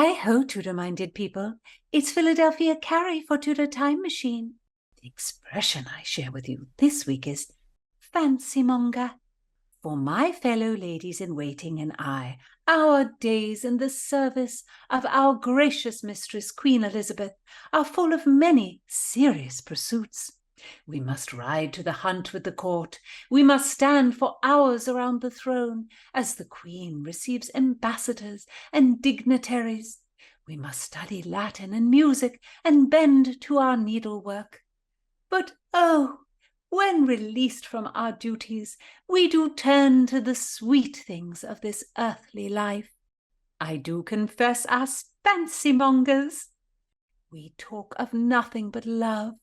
Hi-ho, Tudor-minded people. It's Philadelphia Carrie for Tudor Time Machine. The expression I share with you this week is Fancymonger. For my fellow ladies-in-waiting and I, our days in the service of our gracious mistress, Queen Elizabeth, are full of many serious pursuits. We must ride to the hunt with the court. We must stand for hours around the throne as the Queen receives ambassadors and dignitaries. We must study Latin and music and bend to our needlework. But oh, when released from our duties, we do turn to the sweet things of this earthly life. I do confess us fancy-mongers. We talk of nothing but love.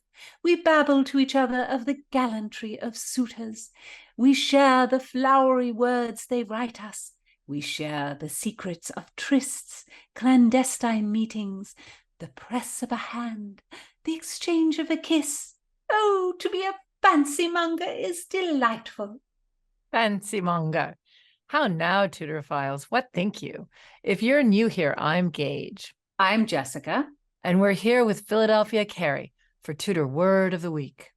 We babble to each other of the gallantry of suitors. We share the flowery words they write us. We share the secrets of trysts, clandestine meetings, the press of a hand, the exchange of a kiss. Oh, to be a fancy-monger is delightful. Fancymonger. How now, Tudorphiles? What think you? If you're new here, I'm Gage. I'm Jessica. And we're here with Philadelphia Carrie for Tudor Word of the Week.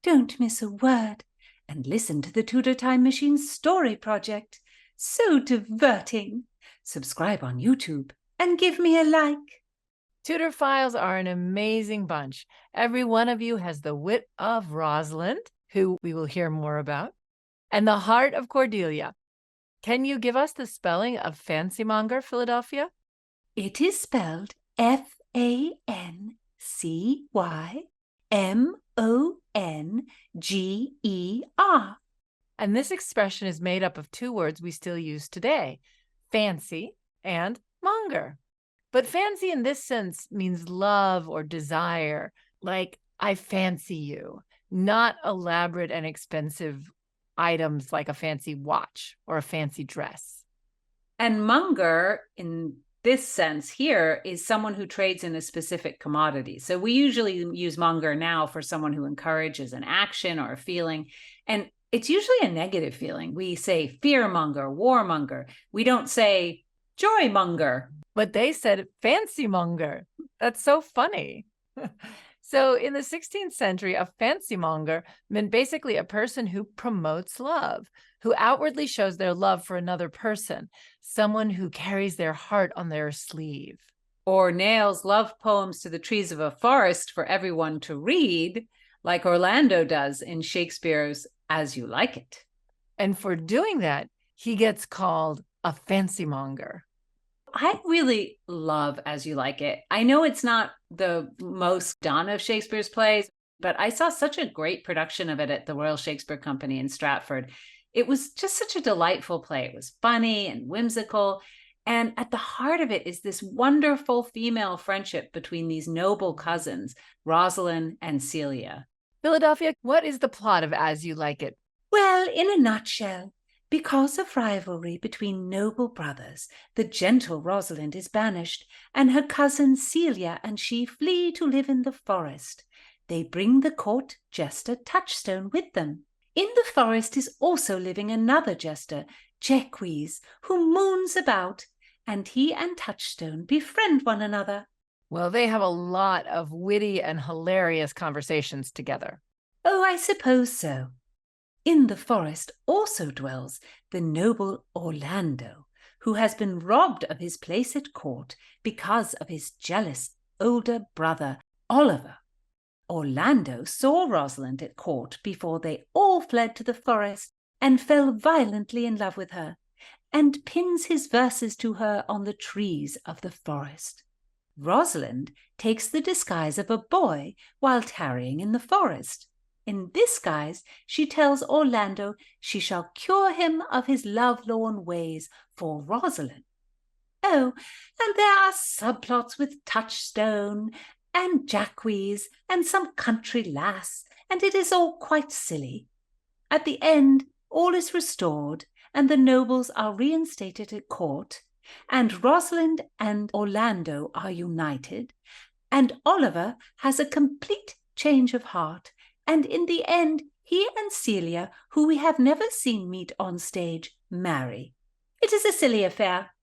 Don't miss a word and listen to the Tudor Time Machine Story Project. So diverting. Subscribe on YouTube and give me a like. Tudorphiles are an amazing bunch. Every one of you has the wit of Rosalind, who we will hear more about, and the heart of Cordelia. Can you give us the spelling of Fancymonger, Philadelphia? It is spelled Fancymonger. And this expression is made up of two words we still use today, fancy and monger. But fancy in this sense means love or desire, like I fancy you, not elaborate and expensive items like a fancy watch or a fancy dress. And monger, in this sense here, is someone who trades in a specific commodity. So we usually use monger now for someone who encourages an action or a feeling. And it's usually a negative feeling. We say fearmonger, warmonger. We don't say joymonger. But they said fancymonger. That's so funny. So in the 16th century, a fancymonger meant basically a person who promotes love, who outwardly shows their love for another person, someone who carries their heart on their sleeve. Or nails love poems to the trees of a forest for everyone to read, like Orlando does in Shakespeare's As You Like It. And for doing that, he gets called a fancymonger. I really love As You Like It. I know it's not the most done of Shakespeare's plays, but I saw such a great production of it at the Royal Shakespeare Company in Stratford. It was just such a delightful play. It was funny and whimsical. And at the heart of it is this wonderful female friendship between these noble cousins, Rosalind and Celia. Philadelphia, what is the plot of As You Like It? Well, in a nutshell, because of rivalry between noble brothers, the gentle Rosalind is banished, and her cousin Celia and she flee to live in the forest. They bring the court jester Touchstone with them. In the forest is also living another jester, Jacques, who moons about, and he and Touchstone befriend one another. Well, they have a lot of witty and hilarious conversations together. Oh, I suppose so. In the forest also dwells the noble Orlando, who has been robbed of his place at court because of his jealous older brother, Oliver. Orlando saw Rosalind at court before they all fled to the forest and fell violently in love with her, and pins his verses to her on the trees of the forest. Rosalind takes the disguise of a boy while tarrying in the forest. In this guise, she tells Orlando she shall cure him of his lovelorn ways for Rosalind. Oh, and there are subplots with Touchstone and Jacques and some country lass, and it is all quite silly. At the end, all is restored, and the nobles are reinstated at court, and Rosalind and Orlando are united, and Oliver has a complete change of heart, and in the end, he and Celia, who we have never seen meet on stage, marry. It is a silly affair.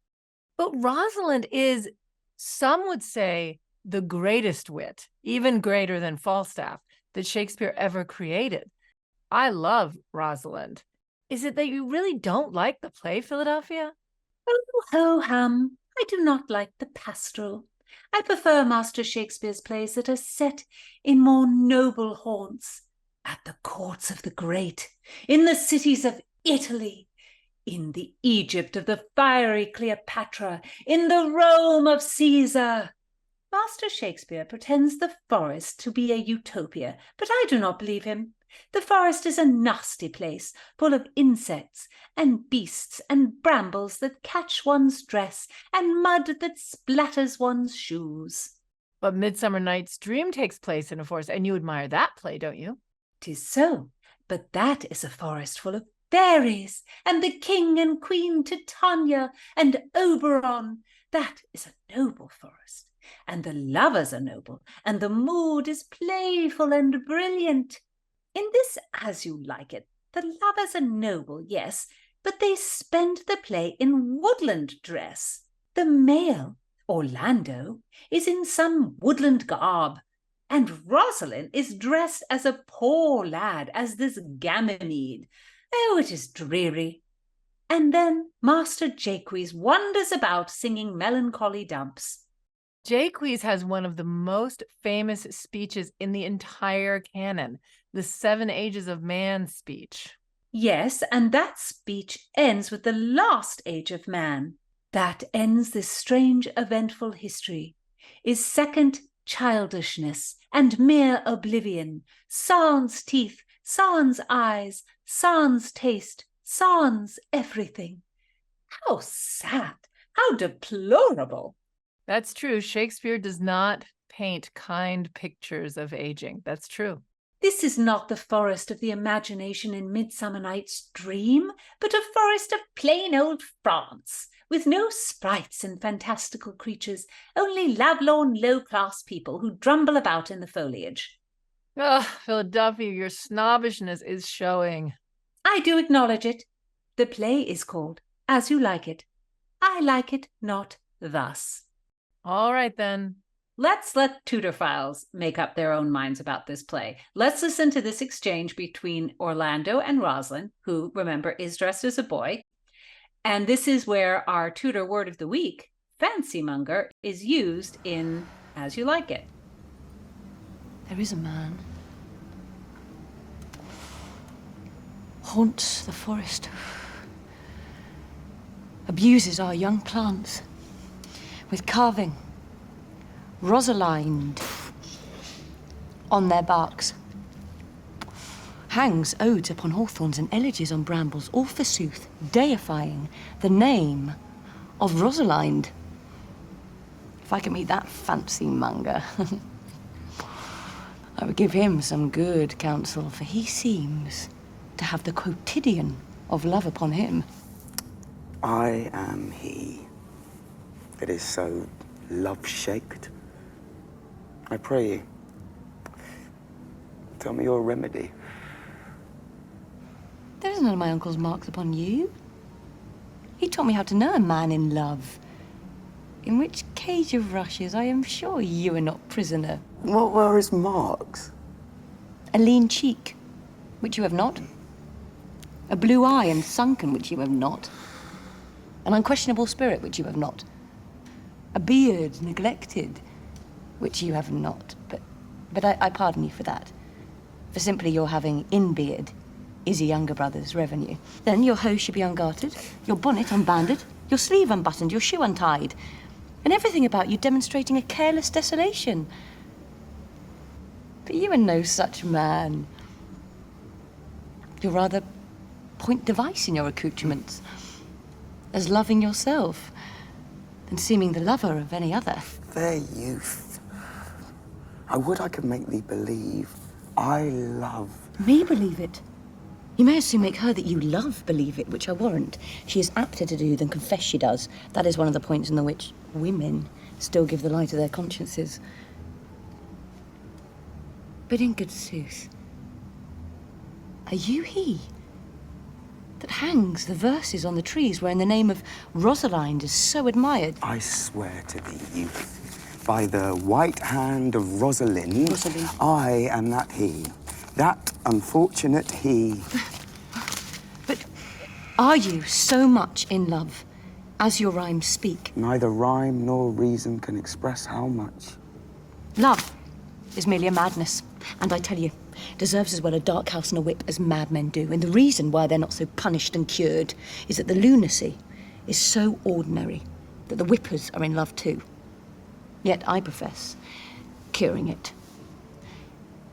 But Rosalind is Some would say the greatest wit, even greater than Falstaff, that Shakespeare ever created. I love Rosalind. Is it that you really don't like the play, Philadelphia? Oh, ho-hum, I do not like the pastoral. I prefer Master Shakespeare's plays that are set in more noble haunts, at the courts of the great, in the cities of Italy, in the Egypt of the fiery Cleopatra, in the Rome of Caesar. Master Shakespeare pretends the forest to be a utopia, but I do not believe him. The forest is a nasty place, full of insects and beasts and brambles that catch one's dress and mud that splatters one's shoes. But Midsummer Night's Dream takes place in a forest, and you admire that play, don't you? 'Tis so, but that is a forest full of fairies, and the king and queen Titania and Oberon. That is a noble forest, and the lovers are noble, and the mood is playful and brilliant. In this As You Like It, the lovers are noble, yes, but they spend the play in woodland dress. The male, Orlando, is in some woodland garb, and Rosalind is dressed as a poor lad, as this Ganymede. Oh, it is dreary. And then Master Jaques wanders about singing melancholy dumps. Jaques has one of the most famous speeches in the entire canon, the 7 Ages of Man speech. Yes, and that speech ends with the last age of man. That ends this strange, eventful history, is second childishness and mere oblivion, sans teeth, sans eyes, sans taste, sans everything. How sad, how deplorable. That's true. Shakespeare does not paint kind pictures of aging. That's true. This is not the forest of the imagination in Midsummer Night's Dream, but a forest of plain old France, with no sprites and fantastical creatures, only lovelorn low-class people who drumble about in the foliage. Oh, Philadelphia, your snobbishness is showing. I do acknowledge it. The play is called As You Like It. I like it not thus. All right, then. Let's let Tudor files make up their own minds about this play. Let's listen to this exchange between Orlando and Rosalind, who, remember, is dressed as a boy. And this is where our Tudor word of the week, Fancymonger, is used in As You Like It. There is a man. Haunts the forest. Abuses our young plants with carving Rosalind on their barks. Hangs odes upon hawthorns and elegies on brambles, all forsooth deifying the name of Rosalind. If I could meet that Fancymonger, I would give him some good counsel, for he seems to have the quotidian of love upon him. I am he that is so love-shaked. I pray you, tell me your remedy. There is none of my uncle's marks upon you. He taught me how to know a man in love. In which cage of rushes I am sure you are not prisoner. What were his marks? A lean cheek, which you have not. A blue eye and sunken, which you have not. An unquestionable spirit, which you have not. A beard neglected, which you have not. But I pardon you for that. For simply your having in beard is a younger brother's revenue. Then your hose should be ungartered, your bonnet unbanded, your sleeve unbuttoned, your shoe untied, and everything about you demonstrating a careless desolation. But you are no such man. You're rather point device in your accoutrements, as loving yourself than seeming the lover of any other. Fair youth, I would I could make thee believe I love. Me believe it? You may as soon make her that you love believe it, which I warrant she is apter to do than confess she does. That is one of the points in the which women still give the lie to their consciences. But in good sooth, are you he? that hangs the verses on the trees wherein the name of Rosalind is so admired. I swear to thee, youth, by the white hand of Rosalind, I am that he. That unfortunate he. But are you so much in love as your rhymes speak? Neither rhyme nor reason can express how much. Love is merely a madness, and I tell you, deserves as well a dark house and a whip as madmen do. And the reason why they're not so punished and cured is that the lunacy is so ordinary that the whippers are in love too. Yet I profess curing it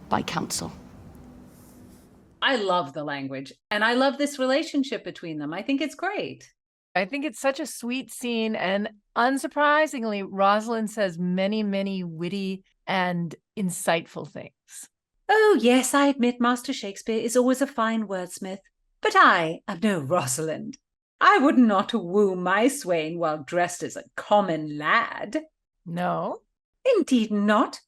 by counsel. I love the language, and I love this relationship between them. I think it's great. I think it's such a sweet scene, and unsurprisingly, Rosalind says many, many witty and insightful things. Oh, yes, I admit Master Shakespeare is always a fine wordsmith, but I am no Rosalind. I would not woo my swain while dressed as a common lad. No? Indeed not.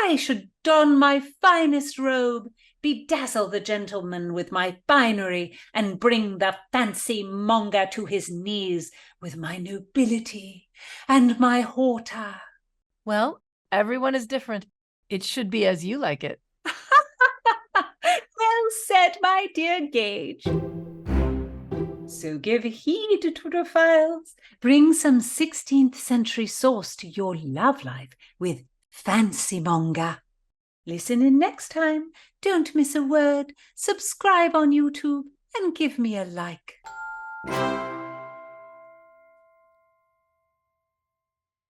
I should don my finest robe, bedazzle the gentleman with my finery, and bring the fancymonger to his knees with my nobility and my hauteur. Well, everyone is different. It should be as you like it. Well said, my dear Gage. So give heed, Tudorphiles. Bring some 16th century sauce to your love life with Fancymonger. Listen in next time. Don't miss a word. Subscribe on YouTube and give me a like.